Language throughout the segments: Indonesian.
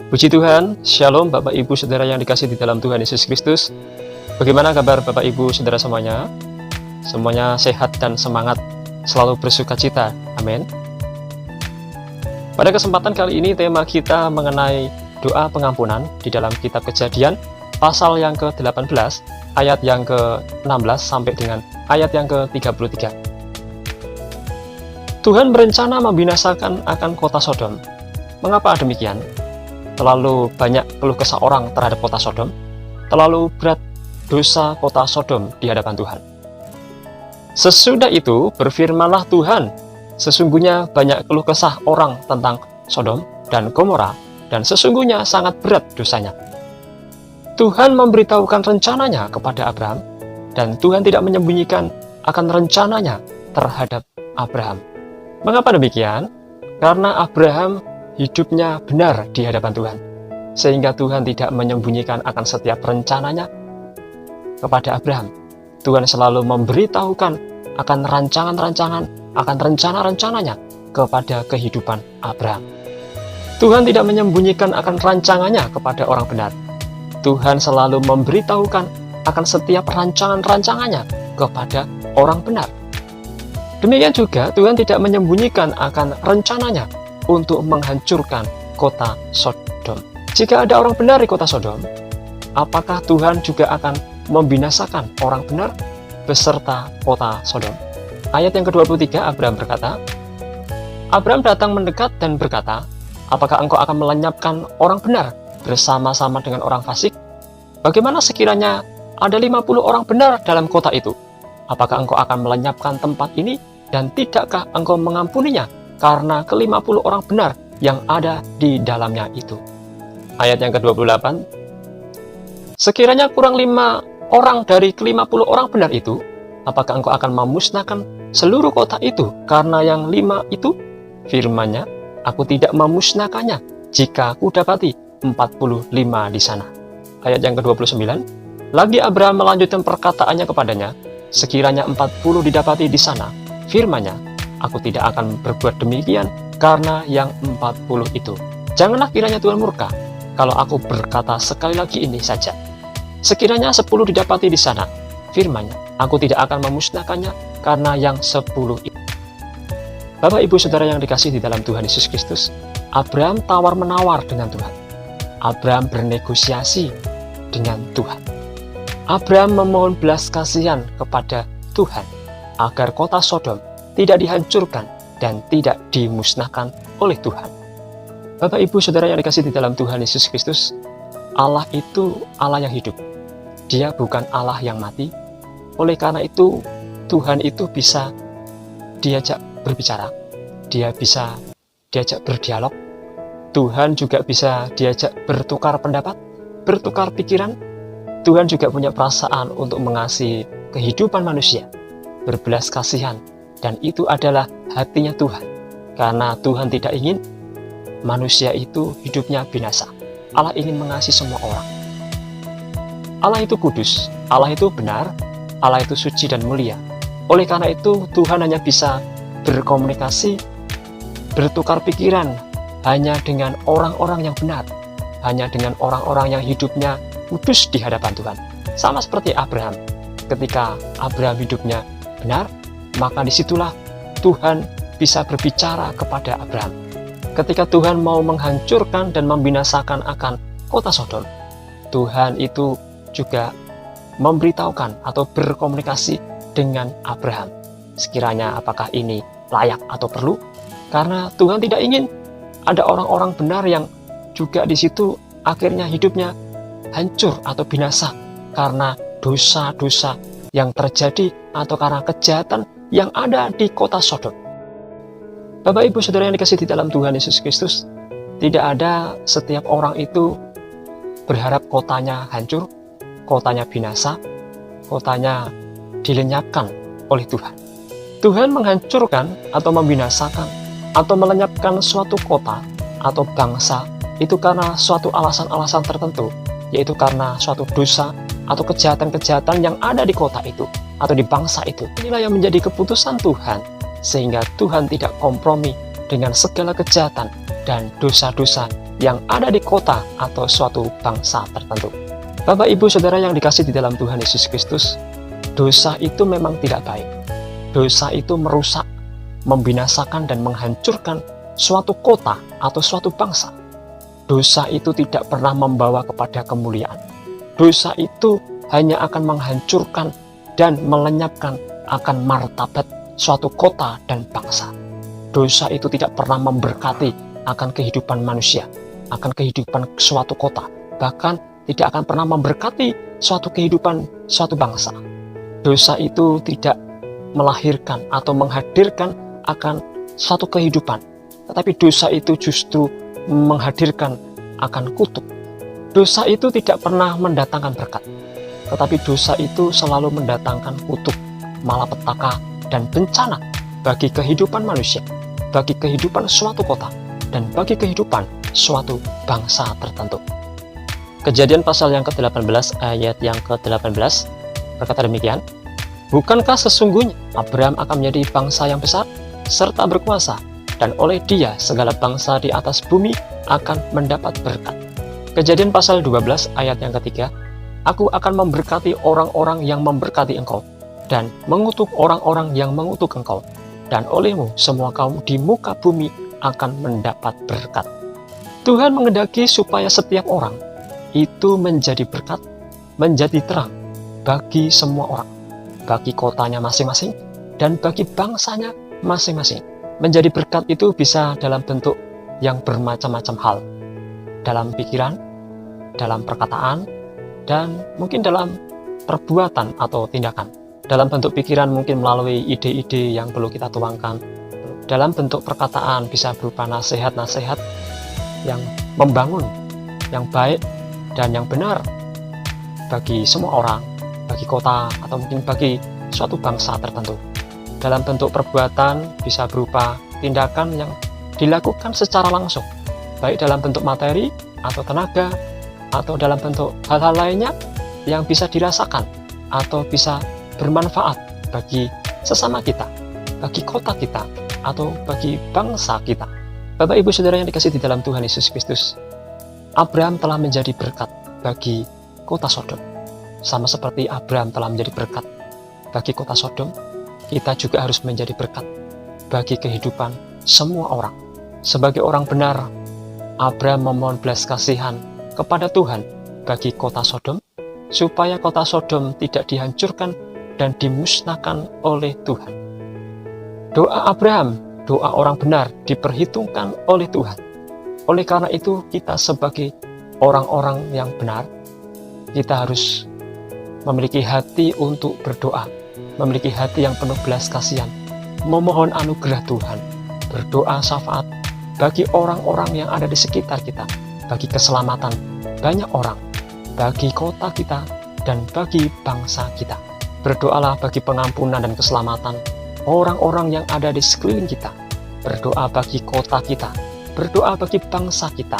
Puji Tuhan, Shalom Bapak Ibu Saudara yang dikasihi di dalam Tuhan Yesus Kristus. Bagaimana kabar Bapak Ibu Saudara semuanya? Semuanya sehat dan semangat, selalu bersuka cita. Amin. Pada kesempatan kali ini tema kita mengenai doa pengampunan di dalam kitab Kejadian pasal yang ke-18 ayat yang ke-16 sampai dengan ayat yang ke-33. Tuhan berencana membinasakan akan kota Sodom. Mengapa demikian? Terlalu banyak keluh kesah orang terhadap kota Sodom, terlalu berat dosa kota Sodom di hadapan Tuhan. Sesudah itu berfirmanlah Tuhan, sesungguhnya banyak keluh kesah orang tentang Sodom dan Gomora, dan sesungguhnya sangat berat dosanya. Tuhan memberitahukan rencananya kepada Abraham, dan Tuhan tidak menyembunyikan akan rencananya terhadap Abraham. Mengapa demikian? Karena Abraham hidupnya benar di hadapan Tuhan, sehingga Tuhan tidak menyembunyikan akan setiap rencananya kepada Abraham. Tuhan selalu memberitahukan akan rancangan-rancangan, akan rencana-rencananya kepada kehidupan Abraham. Tuhan tidak menyembunyikan akan rancangannya kepada orang benar. Tuhan selalu memberitahukan akan setiap rancangan-rancangannya kepada orang benar. Demikian juga Tuhan tidak menyembunyikan akan rencananya untuk menghancurkan kota Sodom. Jika ada orang benar di kota Sodom, apakah Tuhan juga akan membinasakan orang benar beserta kota Sodom? Ayat yang ke-23, Abraham berkata, Abraham datang mendekat dan berkata, apakah engkau akan melenyapkan orang benar bersama-sama dengan orang fasik? Bagaimana sekiranya ada 50 orang benar dalam kota itu? Apakah engkau akan melenyapkan tempat ini dan tidakkah engkau mengampuninya karena ke-50 orang benar yang ada di dalamnya itu? Ayat yang ke-28, sekiranya kurang 5 orang dari ke-50 orang benar itu, apakah engkau akan memusnahkan seluruh kota itu karena yang 5 itu? Firman-Nya, aku tidak memusnahkannya jika ku dapati 45 di sana. Ayat yang ke-29, lagi Abraham melanjutkan perkataannya kepadanya, sekiranya 40 didapati di sana, firman-Nya, aku tidak akan berbuat demikian karena yang 40 itu. Janganlah kiranya Tuhan murka kalau aku berkata sekali lagi ini saja. Sekiranya 10 didapati di sana, firman-Nya, aku tidak akan memusnahkannya karena yang 10 itu. Bapak Ibu Saudara yang dikasihi di dalam Tuhan Yesus Kristus, Abraham tawar-menawar dengan Tuhan. Abraham bernegosiasi dengan Tuhan. Abraham memohon belas kasihan kepada Tuhan agar kota Sodom tidak dihancurkan dan tidak dimusnahkan oleh Tuhan. Bapak Ibu Saudara yang dikasihi di dalam Tuhan Yesus Kristus, Allah itu Allah yang hidup. Dia bukan Allah yang mati. Oleh karena itu, Tuhan itu bisa diajak berbicara. Dia bisa diajak berdialog. Tuhan juga bisa diajak bertukar pendapat, bertukar pikiran. Tuhan juga punya perasaan untuk mengasihi kehidupan manusia, berbelas kasihan, dan itu adalah hatinya Tuhan. Karena Tuhan tidak ingin manusia itu hidupnya binasa. Allah ingin mengasihi semua orang. Allah itu kudus, Allah itu benar, Allah itu suci dan mulia. Oleh karena itu, Tuhan hanya bisa berkomunikasi, bertukar pikiran hanya dengan orang-orang yang benar, hanya dengan orang-orang yang hidupnya kudus di hadapan Tuhan. Sama seperti Abraham. Ketika Abraham hidupnya benar, maka disitulah Tuhan bisa berbicara kepada Abraham. Ketika Tuhan mau menghancurkan dan membinasakan akan kota Sodom, Tuhan itu juga memberitahukan atau berkomunikasi dengan Abraham. Sekiranya apakah ini layak atau perlu? Karena Tuhan tidak ingin ada orang-orang benar yang juga di situ akhirnya hidupnya hancur atau binasa karena dosa-dosa yang terjadi atau karena kejahatan yang ada di kota Sodom. Bapak Ibu Saudara yang dikasihi di dalam Tuhan Yesus Kristus, tidak ada setiap orang itu berharap kotanya hancur, kotanya binasa, kotanya dilenyapkan oleh Tuhan. Tuhan menghancurkan atau membinasakan atau melenyapkan suatu kota atau bangsa itu karena suatu alasan-alasan tertentu, yaitu karena suatu dosa atau kejahatan-kejahatan yang ada di kota itu atau di bangsa itu. Inilah yang menjadi keputusan Tuhan, sehingga Tuhan tidak kompromi dengan segala kejahatan dan dosa-dosa yang ada di kota atau suatu bangsa tertentu. Bapak, Ibu, Saudara yang dikasihi di dalam Tuhan Yesus Kristus, dosa itu memang tidak baik. Dosa itu merusak, membinasakan dan menghancurkan suatu kota atau suatu bangsa. Dosa itu tidak pernah membawa kepada kemuliaan. Dosa itu hanya akan menghancurkan dan melenyapkan akan martabat suatu kota dan bangsa. Dosa itu tidak pernah memberkati akan kehidupan manusia, akan kehidupan suatu kota, bahkan tidak akan pernah memberkati suatu kehidupan suatu bangsa. Dosa itu tidak melahirkan atau menghadirkan akan suatu kehidupan, tetapi dosa itu justru menghadirkan akan kutuk. Dosa itu tidak pernah mendatangkan berkat, tetapi dosa itu selalu mendatangkan kutuk, malapetaka, dan bencana bagi kehidupan manusia, bagi kehidupan suatu kota, dan bagi kehidupan suatu bangsa tertentu. Kejadian pasal yang ke-18 ayat yang ke-18 berkata demikian, "Bukankah sesungguhnya Abraham akan menjadi bangsa yang besar serta berkuasa, dan oleh dia segala bangsa di atas bumi akan mendapat berkat." Kejadian pasal 12 ayat yang ketiga, "Aku akan memberkati orang-orang yang memberkati engkau, dan mengutuk orang-orang yang mengutuk engkau, dan olehmu semua kaum di muka bumi akan mendapat berkat." Tuhan menghendaki supaya setiap orang itu menjadi berkat, menjadi terang bagi semua orang, bagi kotanya masing-masing, dan bagi bangsanya masing-masing. Menjadi berkat itu bisa dalam bentuk yang bermacam-macam hal, dalam pikiran, dalam perkataan, dan mungkin dalam perbuatan atau tindakan. Dalam bentuk pikiran mungkin melalui ide-ide yang perlu kita tuangkan. Dalam bentuk perkataan bisa berupa nasihat-nasihat yang membangun, yang baik dan yang benar bagi semua orang, bagi kota, atau mungkin bagi suatu bangsa tertentu. Dalam bentuk perbuatan bisa berupa tindakan yang dilakukan secara langsung, baik dalam bentuk materi atau tenaga, atau dalam bentuk hal-hal lainnya yang bisa dirasakan atau bisa bermanfaat bagi sesama kita, bagi kota kita, atau bagi bangsa kita. Bapak, Ibu, Saudara yang dikasihi di dalam Tuhan Yesus Kristus, Abraham telah menjadi berkat bagi kota Sodom. Sama seperti Abraham telah menjadi berkat bagi kota Sodom, kita juga harus menjadi berkat bagi kehidupan semua orang. Sebagai orang benar, Abraham memohon belas kasihan kepada Tuhan bagi kota Sodom, supaya kota Sodom tidak dihancurkan dan dimusnahkan oleh Tuhan. Doa Abraham, doa orang benar, diperhitungkan oleh Tuhan. Oleh karena itu, kita sebagai orang-orang yang benar, kita harus memiliki hati untuk berdoa, memiliki hati yang penuh belas kasihan, memohon anugerah Tuhan, berdoa syafaat bagi orang-orang yang ada di sekitar kita, bagi keselamatan banyak orang, bagi kota kita, dan bagi bangsa kita. Berdoalah bagi pengampunan dan keselamatan orang-orang yang ada di sekeliling kita. Berdoa bagi kota kita, berdoa bagi bangsa kita.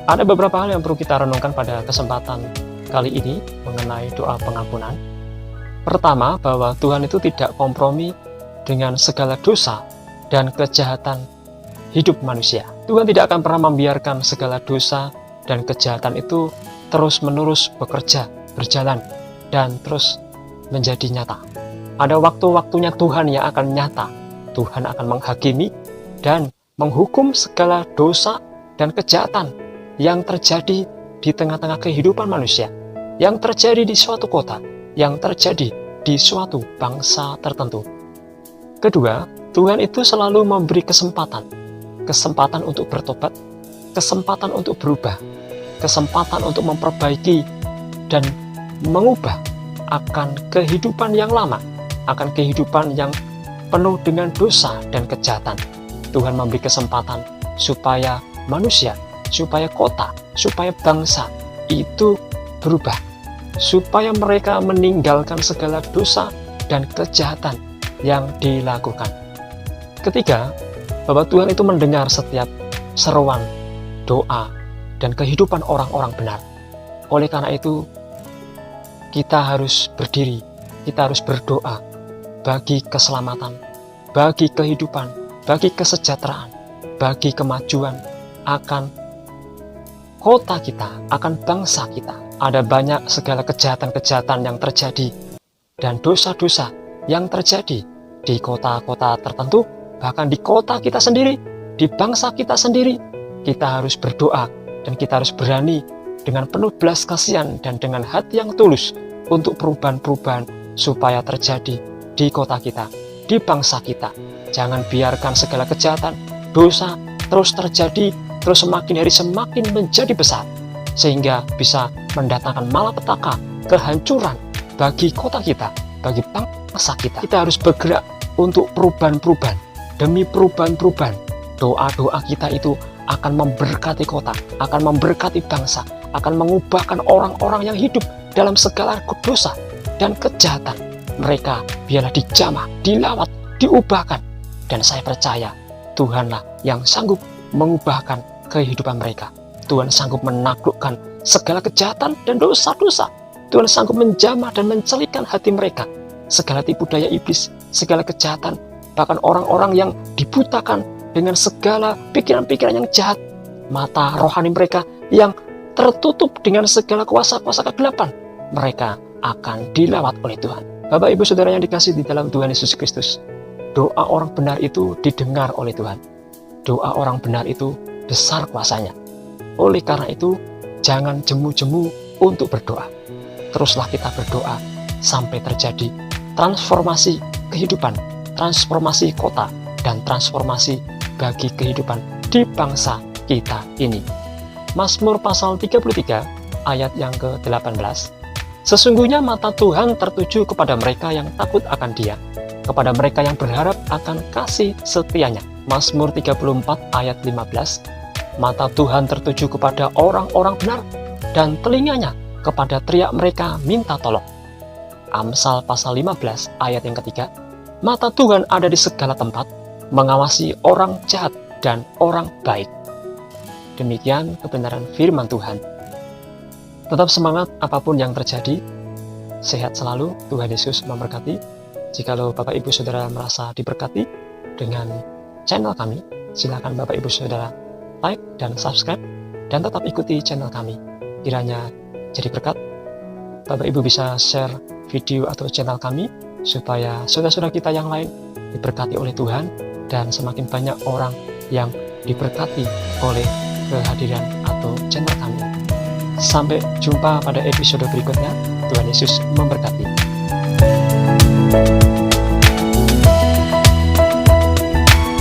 Ada beberapa hal yang perlu kita renungkan pada kesempatan kali ini mengenai doa pengampunan. Pertama, bahwa Tuhan itu tidak kompromi dengan segala dosa dan kejahatan hidup manusia. Tuhan tidak akan pernah membiarkan segala dosa dan kejahatan itu terus-menerus bekerja, berjalan, dan terus menjadi nyata. Ada waktu-waktunya Tuhan yang akan nyata. Tuhan akan menghakimi dan menghukum segala dosa dan kejahatan yang terjadi di tengah-tengah kehidupan manusia, yang terjadi di suatu kota, yang terjadi di suatu bangsa tertentu. Kedua, Tuhan itu selalu memberi kesempatan untuk bertobat, kesempatan untuk berubah, kesempatan untuk memperbaiki dan mengubah akan kehidupan yang lama, akan kehidupan yang penuh dengan dosa dan kejahatan. Tuhan memberi kesempatan supaya manusia, supaya kota, supaya bangsa itu berubah, supaya mereka meninggalkan segala dosa dan kejahatan yang dilakukan. Ketiga, bahwa Tuhan itu mendengar setiap seruan, doa, dan kehidupan orang-orang benar. Oleh karena itu, kita harus berdiri, kita harus berdoa bagi keselamatan, bagi kehidupan, bagi kesejahteraan, bagi kemajuan akan kota kita, akan bangsa kita. Ada banyak segala kejahatan-kejahatan yang terjadi dan dosa-dosa yang terjadi di kota-kota tertentu, bahkan di kota kita sendiri, di bangsa kita sendiri. Kita harus berdoa dan kita harus berani dengan penuh belas kasihan dan dengan hati yang tulus untuk perubahan-perubahan supaya terjadi di kota kita, di bangsa kita. Jangan biarkan segala kejahatan, dosa terus terjadi, terus semakin hari semakin menjadi besar, sehingga bisa mendatangkan malapetaka, kehancuran bagi kota kita, bagi bangsa kita. Kita harus bergerak untuk perubahan-perubahan. Demi perubahan-perubahan, doa-doa kita itu akan memberkati kota, akan memberkati bangsa, akan mengubahkan orang-orang yang hidup dalam segala dosa dan kejahatan. Mereka biarlah dijamah, dilawat, diubahkan. Dan saya percaya Tuhanlah yang sanggup mengubahkan kehidupan mereka. Tuhan sanggup menaklukkan segala kejahatan dan dosa-dosa. Tuhan sanggup menjamah dan mencelikan hati mereka. Segala tipu daya iblis, segala kejahatan, bahkan orang-orang yang dibutakan dengan segala pikiran-pikiran yang jahat. Mata rohani mereka yang tertutup dengan segala kuasa-kuasa kegelapan, mereka akan dilawat oleh Tuhan. Bapak Ibu Saudara yang dikasihi di dalam Tuhan Yesus Kristus, doa orang benar itu didengar oleh Tuhan. Doa orang benar itu besar kuasanya. Oleh karena itu, jangan jemu-jemu untuk berdoa. Teruslah kita berdoa sampai terjadi transformasi kehidupan, transformasi kota, dan transformasi bagi kehidupan di bangsa kita ini. Mazmur pasal 33 ayat yang ke-18. Sesungguhnya mata Tuhan tertuju kepada mereka yang takut akan Dia, kepada mereka yang berharap akan kasih setianya. Mazmur 34 ayat 15. Mata Tuhan tertuju kepada orang-orang benar, dan telinganya kepada teriak mereka minta tolong. Amsal pasal 15 ayat yang ketiga. Mata Tuhan ada di segala tempat, mengawasi orang jahat dan orang baik. Demikian kebenaran firman Tuhan. Tetap semangat apapun yang terjadi. Sehat selalu, Tuhan Yesus memberkati. Jikalau Bapak Ibu Saudara merasa diberkati dengan channel kami, silakan Bapak Ibu Saudara like dan subscribe, dan tetap ikuti channel kami. Kiranya jadi berkat. Bapak Ibu bisa share video atau channel kami supaya saudara-saudara kita yang lain diberkati oleh Tuhan, dan semakin banyak orang yang diberkati oleh kehadiran atau channel kami. Sampai jumpa pada episode berikutnya. Tuhan Yesus memberkati.